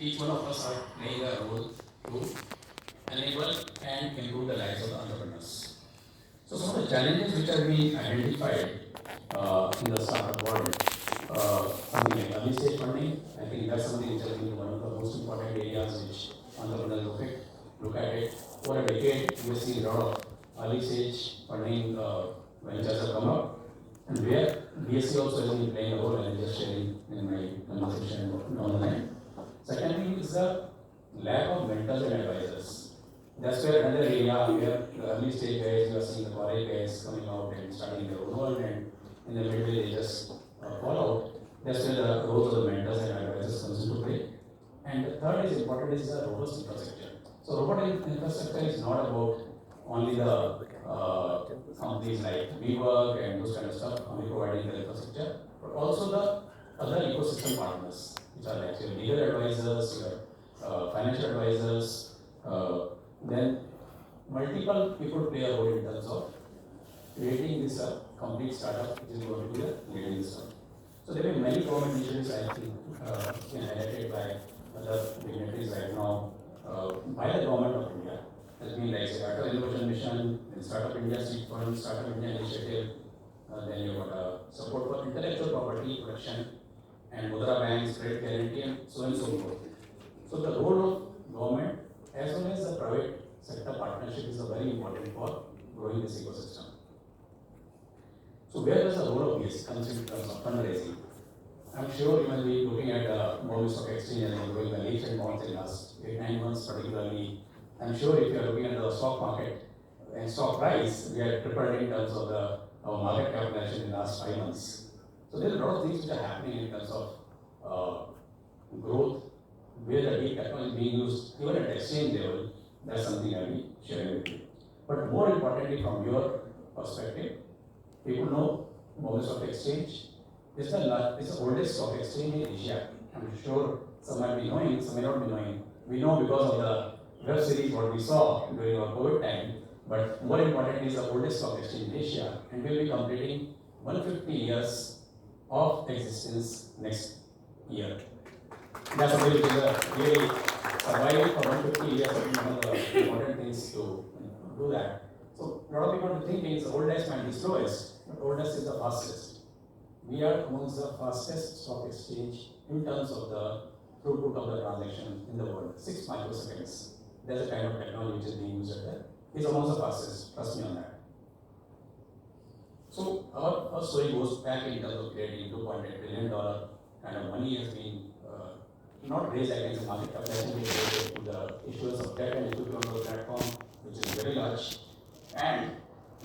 each one of us are playing a role to enable and improve the lives of the entrepreneurs. So some of the challenges which have been identified in the startup world, something like early stage funding, I think that's something which has been one of the most important areas which entrepreneurs look at it. For a decade, we have seen a lot of early stage funding ventures have come up, and where BSc also has been playing a role, and I'm just sharing in my conversation down the line. Second thing is the lack of mentors and advisors. That's where another area where the early stage guys, you are seeing the college guys coming out and starting their own world, and in the middle they just fall out. That's where the roles of the mentors and advisors comes into play. And the third is important is the robust infrastructure. So robust infrastructure is not about only the companies like WeWork and those kind of stuff, only providing the infrastructure, but also the other ecosystem partners, which are like your legal advisors, your financial advisors, then multiple people play a role in terms of creating this complete startup which is going to be the leading this one. So there are many government initiatives I think been highlighted by other dignitaries right now by the government of India. There's been like Startup Innovation Mission, Startup India Seed Fund, Startup India Initiative, then you've got support for intellectual property protection, and Mudra Banks, credit guarantee, and so on and so forth. So the role of government as well as the private sector partnership is very important for growing this ecosystem. So where does the role of BSc comes in terms of fundraising? I'm sure you must be looking at the Bombay Stock Exchange and growing the leaps and bounds in the last 8-9 months particularly. I'm sure if you are looking at the stock market and stock price, we are tripled in terms of our market capitalization in the last 5 months. So there are a lot of things which are happening in terms of growth, where the deep technology is being used, even at exchange level. That's something I'll be sharing with you. But more importantly, from your perspective, people know Bombay Stock Exchange is the oldest stock exchange in Asia. I'm sure some might be knowing, some may not be knowing. We know because of the web series what we saw during our COVID time, but more important is the oldest stock exchange in Asia, and we'll be completing 150 years of existence next year. That's something which is really surviving for 150 years is one of the important things to do that. So a lot of people are thinking it's the oldest might be slowest, but oldest is the fastest. We are amongst the fastest stock exchange in terms of the throughput of the transaction in the world. 6 microseconds. That's the kind of technology which is being used at there. It's amongst the fastest, trust me on that. So our story goes back in terms of creating $2.8 billion kind of money has been not raised against the market capitalization related to the issuance of debt and equity on the platform, which is very large. And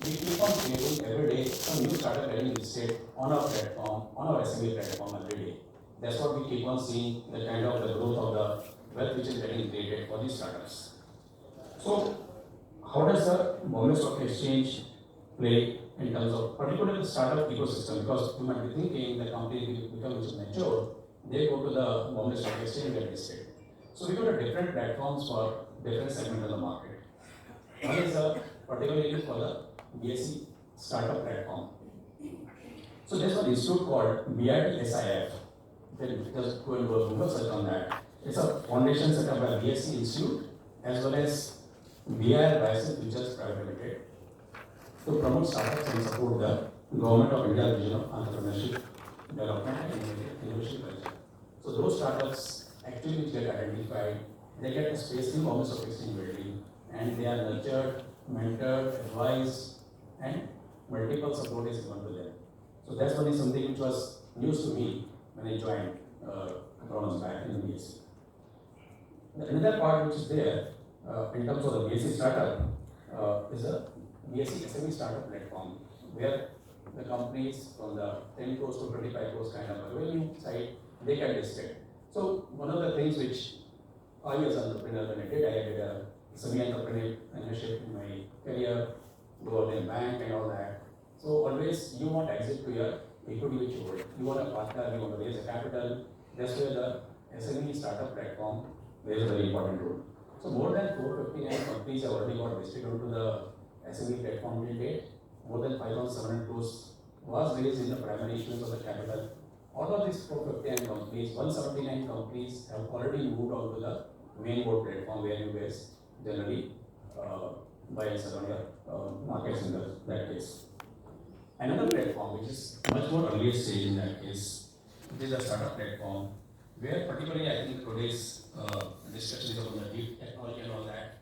we keep on creating every day some new startup getting listed on our platform, on our SME platform every day. That's what we keep on seeing, the kind of the growth of the wealth which is getting created for these startups. So how does the Bombay Stock Exchange play in terms of particularly the startup ecosystem? Because you might be thinking the company becomes mature, they go to the Bombay Stock Exchange and get listed. So we got a different platforms for different segment of the market. One is particularly for the BSc startup platform. So there's one institute called BITSIF. Then just go and do a Google search on that. It's a foundation set up by BSc Institute as well as BIR Bioscience Futures Private Limited to promote startups and support the Government of India vision of entrepreneurship, development and innovation culture. So those startups actually which get identified, they get a space in Bombay Stock Exchange building, and they are nurtured, mentored, advised, and multiple support is given to them. So that's one is something which was news to me when I joined a couple of months back in the BSc. Another part which is there in terms of the BSc startup is the BSc SME startup platform, where the companies from the 10 crores to 25 crores kind of revenue side, they get listed. So one of the things which I as an entrepreneur when I did a semi-entrepreneurship in my career, go out in bank and all that. So always you want exit to your equity which you hold. You want a partner, you want to raise a capital. That's where the SME startup platform plays a very important role. So more than 459 companies have already got listed onto the SME platform till date. More than 5,700 crores was raised in the primary issuance of the capital, Out of these 459 companies, 179 companies have already moved on to the main board platform where you guys generally buy and sell on your markets in that case. Another platform which is much more earlier stage in that case, which is a startup platform, where particularly I think today's discussion is on the deep technology and all that.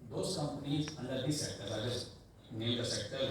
Those companies under these sectors, I just named the sector.